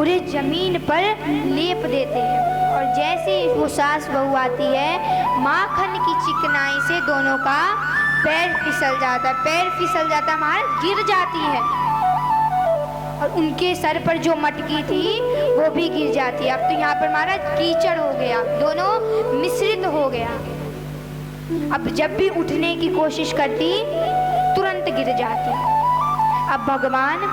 पूरे जमीन पर लेप देते हैं। और जैसे वो सास बहू आती है, माखन की चिकनाई से दोनों का पैर फिसल जाता है, पैर फिसल जाता है, महाराज गिर जाती है। और उनके सर पर जो मटकी थी वो भी गिर जाती है। अब तो यहाँ पर महाराज कीचड़ हो गया, दोनों मिश्रित हो गया। अब जब भी उठने की कोशिश करती तुरंत गिर जाती। अब भगवान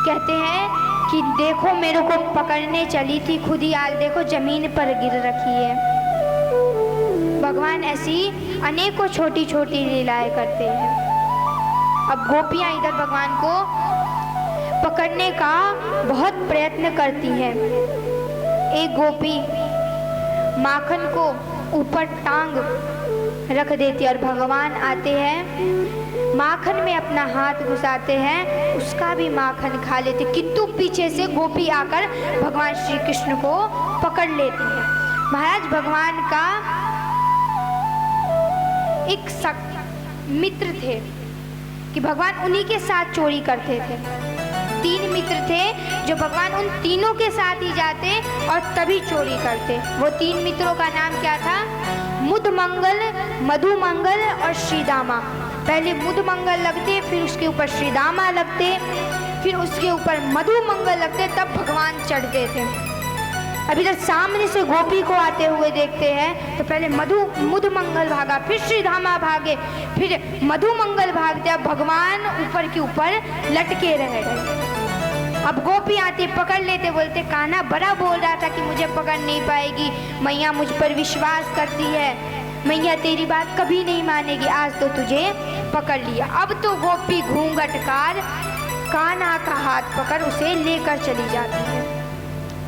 कहते हैं कि देखो मेरे को पकड़ने चली थी, खुद ही आज देखो जमीन पर गिर रखी है। भगवान ऐसी अनेकों छोटी छोटी लीलाएं करते हैं। अब गोपियां इधर भगवान को पकड़ने का बहुत प्रयत्न करती हैं। एक गोपी माखन को ऊपर टांग रख देती है और भगवान आते हैं, माखन में अपना हाथ घुसाते हैं, उसका भी माखन खा लेते, किंतु पीछे से गोपी आकर भगवान श्री कृष्ण को पकड़ लेती है। महाराज भगवान का एक मित्र थे कि भगवान उन्हीं के साथ चोरी करते थे। 3 मित्र थे जो भगवान उन तीनों के साथ ही जाते और तभी चोरी करते। वो 3 मित्रों का नाम क्या था? मुदमंगल, मधुमंगल और श्रीदामा। पहले मुदमंगल लगते, फिर उसके ऊपर श्रीदामा लगते, फिर उसके ऊपर मधुमंगल लगते, तब भगवान चढ़ते थे। अब इधर सामने से गोपी को आते हुए देखते हैं तो पहले मुदमंगल भागा, फिर श्रीधामा भागे, फिर मधुमंगल भागते। अब भगवान ऊपर के ऊपर लटके रह गए। अब गोपी आते, पकड़ लेते, बोलते कान्हा बड़ा बोल रहा था कि मुझे पकड़ नहीं पाएगी, मैया मुझ पर विश्वास करती है, मैया तेरी बात कभी नहीं मानेगी, आज तो तुझे पकड़ लिया। अब तो गोपी घूंघटकार कान्हा का हाथ पकड़ उसे लेकर चली जाती है।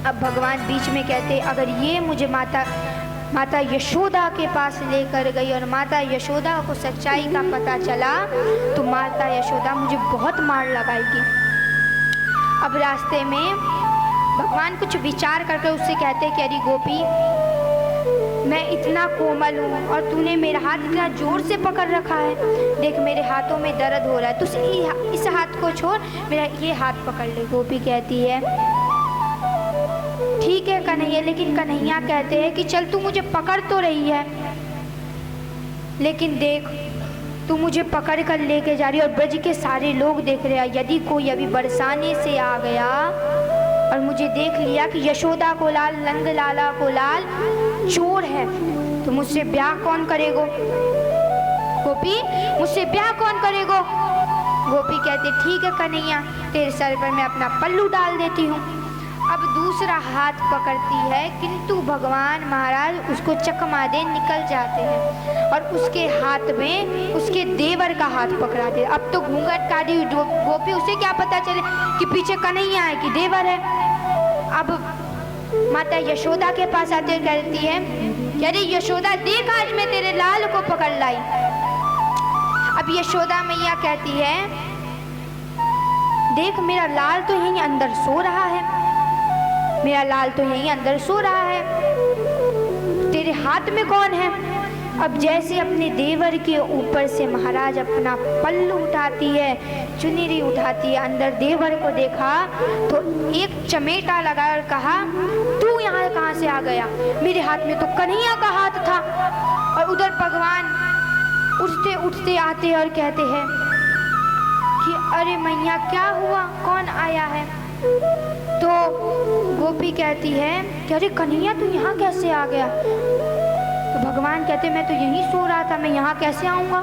अब भगवान बीच में कहते, अगर ये मुझे माता यशोदा के पास लेकर गई और माता यशोदा को सच्चाई का पता चला तो माता यशोदा मुझे बहुत मार लगाएगी। अब रास्ते में भगवान कुछ विचार करके उससे कहते कि अरे गोपी, मैं इतना कोमल हूँ और तूने मेरा हाथ इतना जोर से पकड़ रखा है, देख मेरे हाथों में दर्द हो रहा है, तू इस हाथ को छोड़, मेरा ये हाथ पकड़ ले। गोपी कहती है ठीक है कन्हैया, लेकिन कन्हैया कहते हैं कि चल तू मुझे पकड़ तो रही है, लेकिन देख तू मुझे पकड़ कर लेके जा रही है और ब्रज के सारे लोग देख रहे हैं, यदि कोई अभी बरसाने से आ गया और मुझे देख लिया कि यशोदा को लाल, नंद लाला को लाल चोर है, तो मुझसे ब्याह कौन करेगो? गोपी मुझसे ब्याह कौन करेगो? गोपी कहते ठीक है कन्हैया, तेरे सर पर मैं अपना पल्लू डाल देती हूँ। अब दूसरा हाथ पकड़ती है, किंतु भगवान महाराज उसको चकमा दे निकल जाते हैं और उसके हाथ में उसके देवर का हाथ पकड़ाते। अब तो घूंघट काटी गोपी, उसे क्या पता चले कि पीछे कन्हैया है कि देवर है। अब माता यशोदा के पास आते कहती है कि अरे यशोदा देख, आज मैं तेरे लाल को पकड़ लाई। अब यशोदा मैया कहती है देख मेरा लाल तो यहीं अंदर सो रहा है, मेरा लाल तो यहीं अंदर सो रहा है, तेरे हाथ में कौन है? अब जैसे अपने देवर के ऊपर से महाराज अपना पल्लू उठाती है, चुनरी उठाती है, अंदर देवर को देखा तो एक चमेटा लगा और कहा तू यहाँ कहाँ से आ गया? मेरे हाथ में तो कन्हैया का हाथ था। और उधर भगवान उठते उठते आते और कहते हैं कि अरे मैया क्या हुआ, कौन आया है? तो गोपी कहती है कि अरे कन्हैया तू यहाँ कैसे आ गया? तो भगवान कहते मैं तो यहीं सो रहा था, मैं यहाँ कैसे आऊँगा?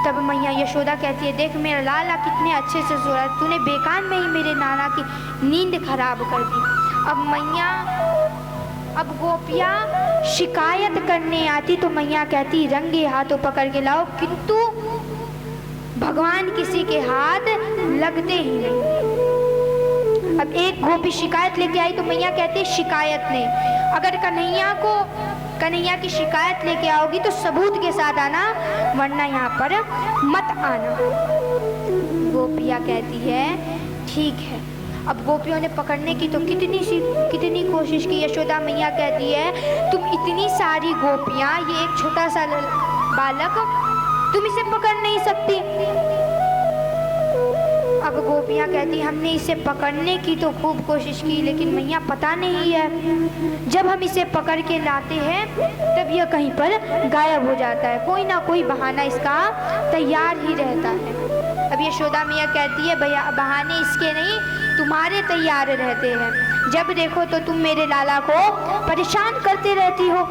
तब मैया यशोदा कहती है देख मेरा लाला कितने अच्छे से सो रहा है, तूने बेकार में ही मेरे नाना की नींद खराब कर दी। अब गोपियाँ शिकायत करने आती तो मैया कहती रंगे हाथों पकड़ के लाओ, किंतु भगवान किसी के हाथ लगते ही नहीं। अब एक गोपी शिकायत लेके आई तो मैया कहती शिकायत नहीं, अगर कन्हैया की शिकायत लेके आओगी तो सबूत के साथ आना, वरना यहाँ पर मत आना। गोपिया कहती है ठीक है। अब गोपियों ने पकड़ने की तो कितनी कोशिश की। यशोदा मैया कहती है तुम इतनी सारी गोपियाँ, ये एक छोटा सा बालक, तुम इसे पकड़ नहीं सकती। अब गोपियाँ कहती हमने इसे पकड़ने की तो खूब कोशिश की, लेकिन मैया पता नहीं है, जब हम इसे पकड़ के लाते हैं तब यह कहीं पर गायब हो जाता है, कोई ना कोई बहाना इसका तैयार ही रहता है। अब यशोदा मैया कहती है भैया बहाने इसके नहीं, तुम्हारे तैयार रहते हैं, जब देखो तो तुम मेरे लाला को परेशान करते रहती हो।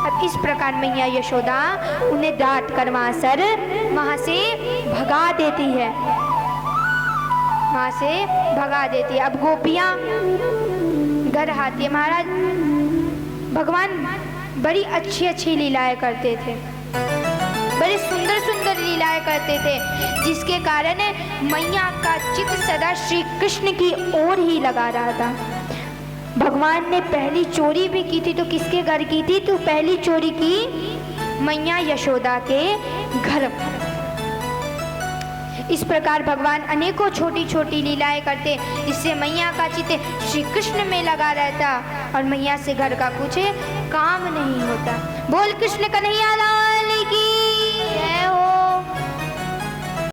अब इस प्रकार मैया यशोदा उन्हें डांट कर वहाँ से भगा देती है, वहाँ से भगा देती है। अब गोपियाँ घर आती है। महाराज भगवान बड़ी अच्छी अच्छी लीलाएं करते थे, बड़े सुंदर सुंदर लीलाएं करते थे, जिसके कारण मैया का चित्त सदा श्री कृष्ण की ओर ही लगा रहा था। भगवान ने पहली चोरी भी की थी तो किसके घर की थी? तो पहली चोरी की मैया यशोदा के घर। इस प्रकार भगवान अनेकों छोटी छोटी लीलाएं करते, इससे मैया का चित्त श्री कृष्ण में लगा रहता और मैया से घर का कुछ काम नहीं होता। बोल कृष्ण कन्हैया लाल